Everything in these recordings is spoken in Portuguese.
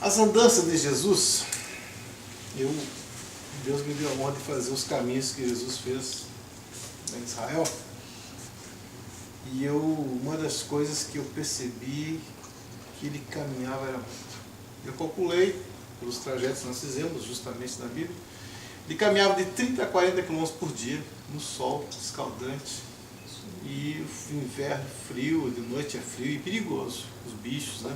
As andanças de Jesus, Deus me deu a honra de fazer os caminhos que Jesus fez em Israel. E uma das coisas que eu percebi que ele caminhava era muito. Eu calculei, pelos trajetos que nós fizemos, justamente na Bíblia, ele caminhava de 30 a 40 km por dia, no sol escaldante, e o inverno frio, de noite é frio e perigoso, os bichos, né?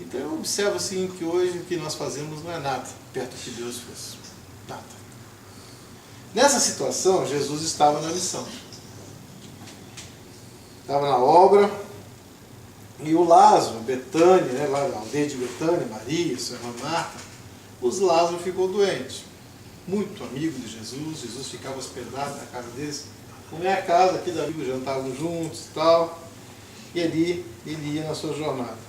Então eu observo assim que hoje o que nós fazemos não é nada perto do que Deus fez. Nada. Nessa situação, Jesus estava na missão. Estava na obra, e o Lázaro, Betânia, né, lá na aldeia de Betânia, Maria, sua irmã Marta, os Lázaro ficou doente. Muito amigo de Jesus, Jesus ficava hospedado na casa deles. Como é a casa aqui da Bíblia, jantavam juntos e tal, e ali ele ia na sua jornada.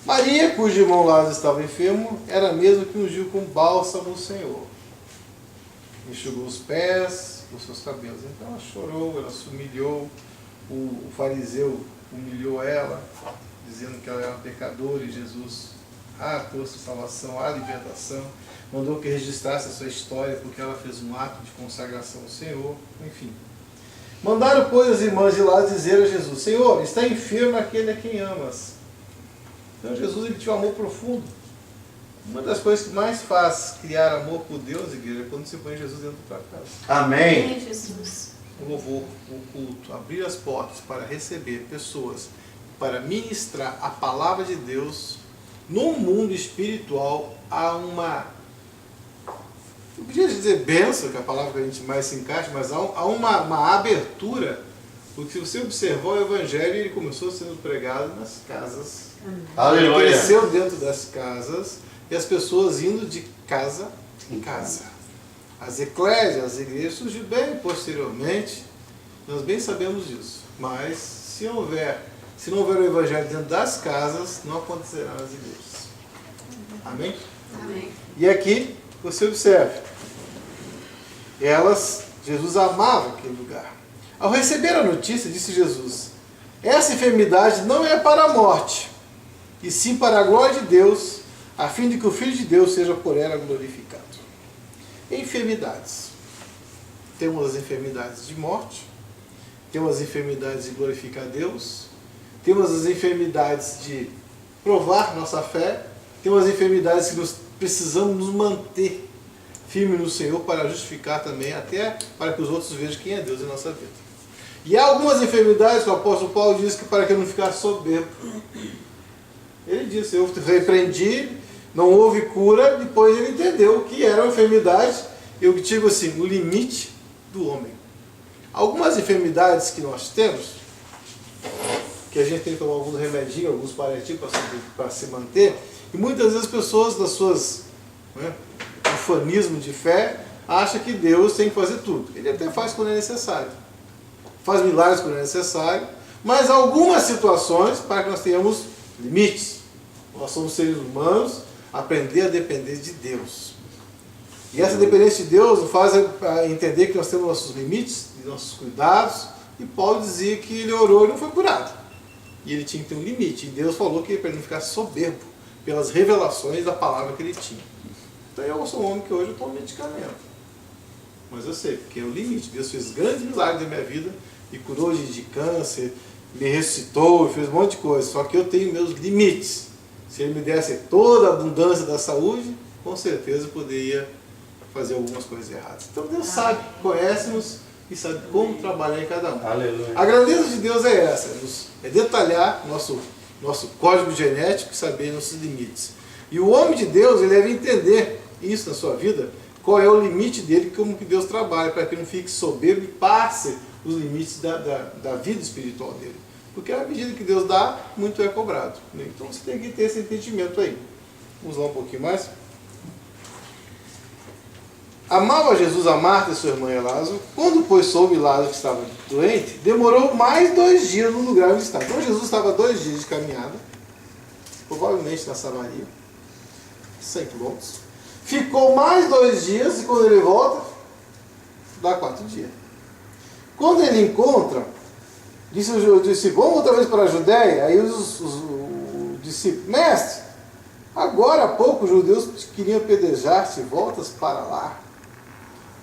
Maria, cujo irmão Lázaro estava enfermo, era a mesma que ungiu com bálsamo o Senhor. Enxugou os pés, os seus cabelos. Então ela chorou, ela se humilhou, o fariseu humilhou ela, dizendo que ela era pecadora, e Jesus trouxe salvação, a libertação, mandou que registrasse a sua história, porque ela fez um ato de consagração ao Senhor, enfim. Mandaram, pois, as irmãs de lá dizer a Jesus: Senhor, está enfermo aquele a quem amas. Então Jesus, ele tinha um amor profundo. Uma das coisas que mais faz criar amor por Deus, igreja, é quando você põe Jesus dentro da tua casa. Amém. Amém, Jesus. O louvor, o culto, abrir as portas para receber pessoas, para ministrar a palavra de Deus. No mundo espiritual há uma, eu podia dizer bênção, que é a palavra que a gente mais se encaixa, mas há uma abertura, porque se você observar o Evangelho, ele começou sendo pregado nas casas. Aleluia. Ele cresceu dentro das casas, e as pessoas indo de casa em casa. As eclésias, as igrejas surgiram bem posteriormente, nós bem sabemos disso. Mas se não houver o Evangelho dentro das casas, não acontecerá nas igrejas. Amém? Amém. E aqui você observe, Jesus amava aquele lugar. Ao receber a notícia, disse Jesus: essa enfermidade não é para a morte, e sim para a glória de Deus, a fim de que o Filho de Deus seja por ela glorificado. Enfermidades. Temos as enfermidades de morte, temos as enfermidades de glorificar Deus, temos as enfermidades de provar nossa fé, temos as enfermidades que nós precisamos nos manter firmes no Senhor para justificar também, até para que os outros vejam quem é Deus em nossa vida. E há algumas enfermidades que o apóstolo Paulo diz que para que eu não ficasse soberbo. Ele disse: eu repreendi, não houve cura, depois ele entendeu o que era uma enfermidade, eu digo assim, o limite do homem. Algumas enfermidades que nós temos, que a gente tem que tomar alguns remedinhos, alguns paliativos para se manter, e muitas vezes as pessoas, nas suas ufanismo de fé, acham que Deus tem que fazer tudo. Ele até faz quando é necessário, faz milagres quando é necessário, mas há algumas situações para que nós tenhamos limites. Nós somos seres humanos, aprender a depender de Deus. E essa dependência de Deus nos faz entender que nós temos nossos limites, nossos cuidados, e Paulo dizia que ele orou e não foi curado. E ele tinha que ter um limite, e Deus falou que para ele não ficar soberbo pelas revelações da palavra que ele tinha. Então eu sou um homem que hoje eu tomo medicamento. Mas eu sei, porque é o limite. Deus fez grandes milagres na minha vida, me curou de câncer, me ressuscitou, fez um monte de coisa. Só que eu tenho meus limites. Se ele me desse toda a abundância da saúde, com certeza eu poderia fazer algumas coisas erradas. Então Deus sabe, conhece-nos e sabe como trabalhar em cada um. Aleluia. A grandeza de Deus é essa, é detalhar nosso código genético e saber nossos limites. E o homem de Deus, ele deve entender isso na sua vida, qual é o limite dele, como que Deus trabalha, para que ele não fique soberbo e passe os limites da vida espiritual dele. Porque à medida que Deus dá, muito é cobrado. Então você tem que ter esse entendimento aí. Vamos lá um pouquinho mais. Amava Jesus a Marta e sua irmã e a Lázaro. Quando, pois, soube Lázaro que estava doente, demorou mais 2 dias no lugar onde estava. Então Jesus estava 2 dias de caminhada, provavelmente na Samaria, 100 quilômetros. Ficou mais 2 dias, e quando ele volta, dá 4 dias. Quando ele encontra, disse: vamos outra vez para a Judéia. Aí os discípulos: mestre, Agora há pouco os judeus queriam apedrejar-te, voltas para lá.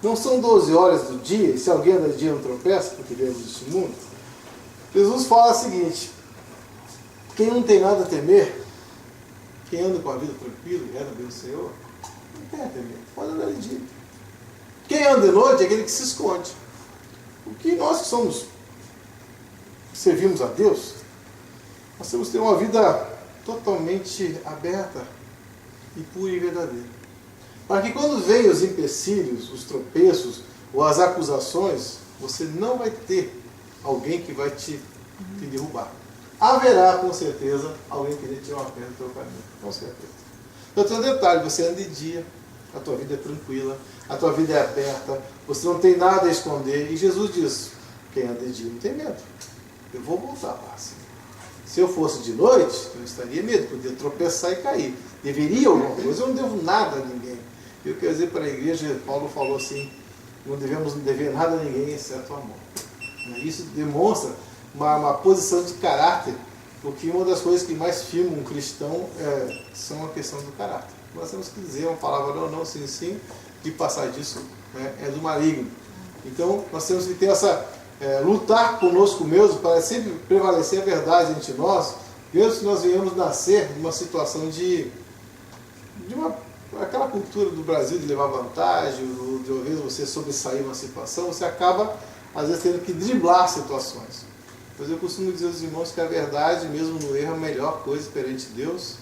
Não são 12 horas do dia, e se alguém anda de dia não tropeça, porque vivemos neste mundo? Jesus fala o seguinte: quem não tem nada a temer, quem anda com a vida tranquila e reza bem o Senhor, não tem a temer, pode andar de dia. Quem anda de noite é aquele que se esconde. Porque nós que somos, que servimos a Deus, nós temos que ter uma vida totalmente aberta e pura e verdadeira. Para que quando vêm os empecilhos, os tropeços ou as acusações, você não vai ter alguém que vai te derrubar. Haverá, com certeza, alguém que querer tirar uma pedra do teu caminho. Com certeza. Então tem um detalhe: você anda de dia, a tua vida é tranquila, a tua vida é aberta, você não tem nada a esconder. E Jesus diz: quem anda de dia não tem medo. Eu vou voltar lá. Assim. Se eu fosse de noite, eu estaria medo, podia tropeçar e cair. Deveria alguma coisa, eu não devo nada a ninguém. Eu quero dizer para a igreja, Paulo falou assim: não devemos dever nada a ninguém exceto o amor. Isso demonstra uma posição de caráter, porque uma das coisas que mais firma um cristão são a questão do caráter. Nós temos que dizer uma palavra não, não, sim, sim, e passar disso é do maligno. Então nós temos que ter lutar conosco mesmo para sempre prevalecer a verdade entre nós, mesmo que nós venhamos nascer numa situação de aquela cultura do Brasil de levar vantagem, de uma vez você sobressair uma situação, você acaba às vezes tendo que driblar situações. Mas eu costumo dizer aos irmãos que a verdade, mesmo no erro, é a melhor coisa perante Deus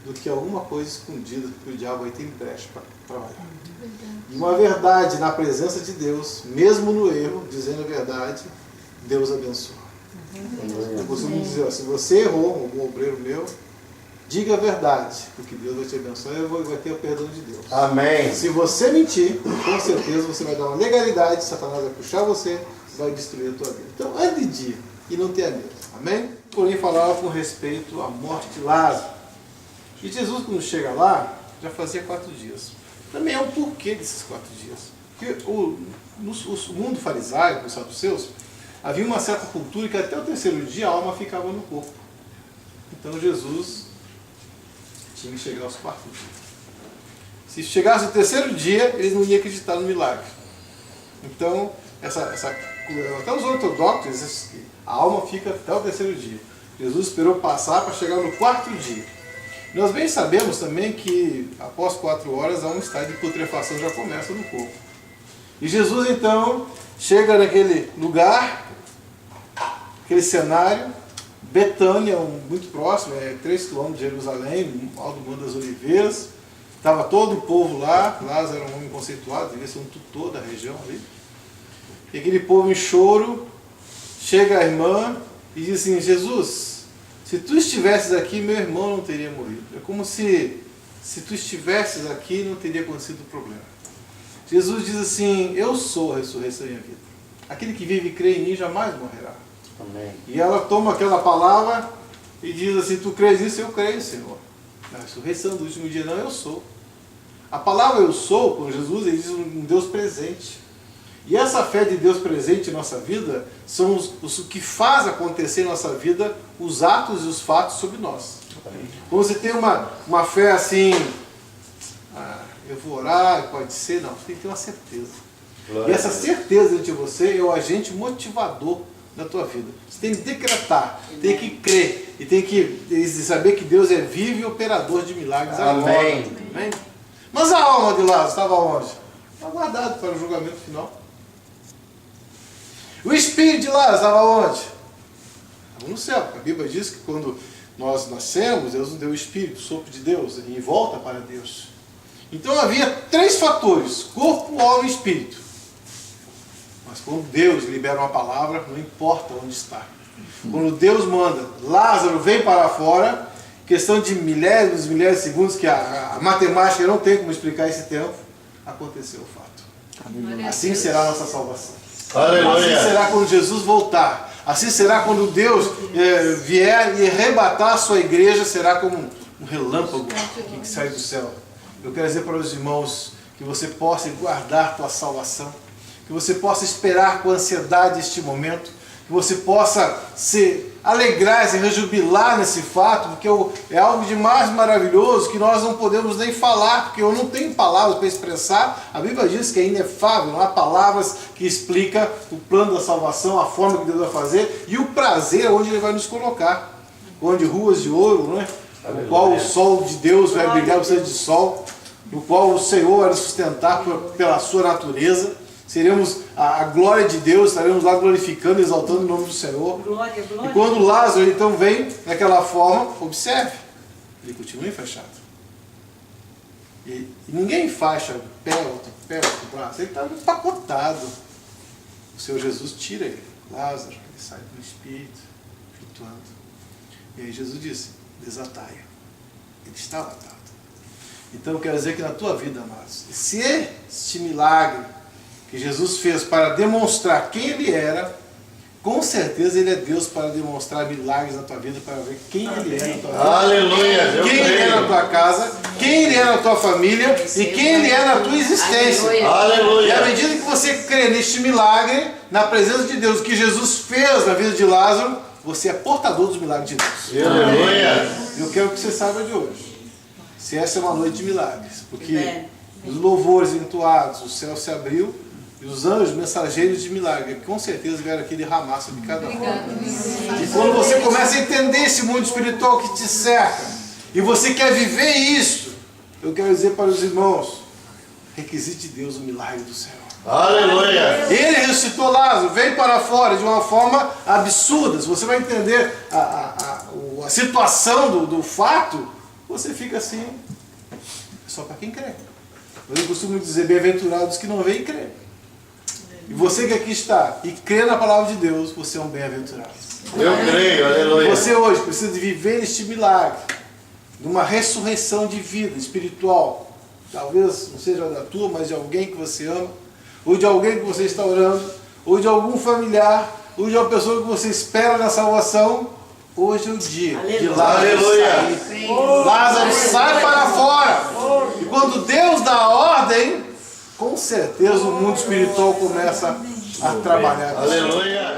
do que alguma coisa escondida que o diabo aí tem brecha para trabalhar. E uma verdade na presença de Deus, mesmo no erro, dizendo a verdade, Deus abençoa. Eu costumo dizer, se você errou, algum obreiro meu, diga a verdade, porque Deus vai te abençoar e vai ter o perdão de Deus. Amém. Se você mentir, com certeza você vai dar uma legalidade, Satanás vai puxar você, vai destruir a tua vida. Então ande de dia e não tenha medo. Amém? Porém falava com respeito à morte de Lázaro. E Jesus, quando chega lá, já fazia 4 dias. Também é um porquê desses 4 dias. Porque no mundo farisaico, nos saduceus, havia uma certa cultura que até o 3º dia a alma ficava no corpo. Então Jesus tinha que chegar aos 4 dias. Se chegasse o 3º dia, eles não iam acreditar no milagre. Então, até os ortodoxos dizem que a alma fica até o 3º dia. Jesus esperou passar para chegar no 4º dia. Nós bem sabemos também que após 4 horas há um estágio de putrefação já começa no corpo. E Jesus então chega naquele lugar, aquele cenário, Betânia, muito próximo, 3 km de Jerusalém, no Alto do Monte das Oliveiras. Estava todo o povo lá, Lázaro era um homem conceituado, devia ser um tutor da região ali. E aquele povo em choro, chega a irmã e diz assim: Jesus, se tu estivesses aqui, meu irmão não teria morrido. É como se tu estivesses aqui, não teria acontecido o problema. Jesus diz assim: eu sou a ressurreição e a vida. Aquele que vive e crê em mim jamais morrerá. Amém. E ela toma aquela palavra e diz assim: tu crês nisso? Eu creio, Senhor. Na ressurreição do último dia, não, eu sou. A palavra eu sou, com Jesus, ele diz um Deus presente. E essa fé de Deus presente em nossa vida são os que faz acontecer em nossa vida os atos e os fatos sobre nós. Quando você tem uma fé assim, eu vou orar, pode ser, não, você tem que ter uma certeza. E essa certeza de você é o agente motivador da tua vida. Você tem que decretar, tem que crer e tem que saber que Deus é vivo e operador de milagres agora. Amém? Mas a alma de Lázaro estava onde? Estava guardado para o julgamento final. O espírito de Lázaro estava onde? Estava no céu. A Bíblia diz que quando nós nascemos, Deus nos deu o espírito, o sopro de Deus, e volta para Deus. Então havia 3 fatores: corpo, alma e espírito. Mas quando Deus libera uma palavra, não importa onde está. Quando Deus manda, Lázaro vem para fora, questão de milhares de segundos, que a matemática não tem como explicar esse tempo, aconteceu o fato. Assim será a nossa salvação. Aleluia. Assim será quando Jesus voltar. Assim será quando Deus vier e arrebatar a sua igreja, será como um relâmpago que sai do céu. Eu quero dizer para os irmãos que você possa guardar a tua salvação, que você possa esperar com ansiedade este momento, que que você possa se alegrar, se rejubilar nesse fato, porque é algo de mais maravilhoso que nós não podemos nem falar, porque eu não tenho palavras para expressar. A Bíblia diz que é inefável, não há palavras que explicam o plano da salvação, a forma que Deus vai fazer e o prazer onde Ele vai nos colocar. Onde ruas de ouro, não é? No qual o sol de Deus vai brilhar, você de sol, no qual o Senhor vai nos sustentar pela sua natureza. Seremos a glória de Deus, estaremos lá glorificando, exaltando o nome do Senhor. Glória, glória. E quando Lázaro então vem daquela forma, observe, ele continua enfaixado. E ninguém enfaixa pé, outro braço, ele está empacotado. O Senhor Jesus tira ele, Lázaro, ele sai do espírito, flutuando. E aí Jesus disse, desatai-o. Ele estava atado. Então eu quero dizer que na tua vida, amados, se este milagre que Jesus fez para demonstrar quem Ele era, com certeza Ele é Deus para demonstrar milagres na tua vida, para ver quem Ele é na tua vida. Aleluia! Quem Ele é na tua casa, quem Ele é na tua família e quem Ele é na tua existência. Aleluia! E à medida que você crê neste milagre, na presença de Deus, que Jesus fez na vida de Lázaro, você é portador dos milagres de Deus. Aleluia! Eu quero que você saiba de hoje, se essa é uma noite de milagres, porque os louvores entoados, o céu se abriu, e os anjos mensageiros de milagre, com certeza vieram aqui derramar sobre cada um. E quando você começa a entender esse mundo espiritual que te cerca, e você quer viver isso, eu quero dizer para os irmãos, requisite de Deus o milagre do Senhor. Aleluia! Ele ressuscitou Lázaro, veio para fora de uma forma absurda. Se você vai entender a situação do fato, você fica assim, é só para quem crê. Eu costumo dizer, bem-aventurados que não veem e crê. E você que aqui está e crê na palavra de Deus, você é um bem-aventurado. Eu creio, aleluia. Você hoje precisa de viver este milagre, de uma ressurreição de vida espiritual. Talvez não seja da tua, mas de alguém que você ama, ou de alguém que você está orando, ou de algum familiar, ou de uma pessoa que você espera na salvação. Hoje é o dia de Lázaro sair. Lázaro sai para fora. E quando Deus dá a ordem, com certeza o mundo espiritual começa a trabalhar. Aleluia!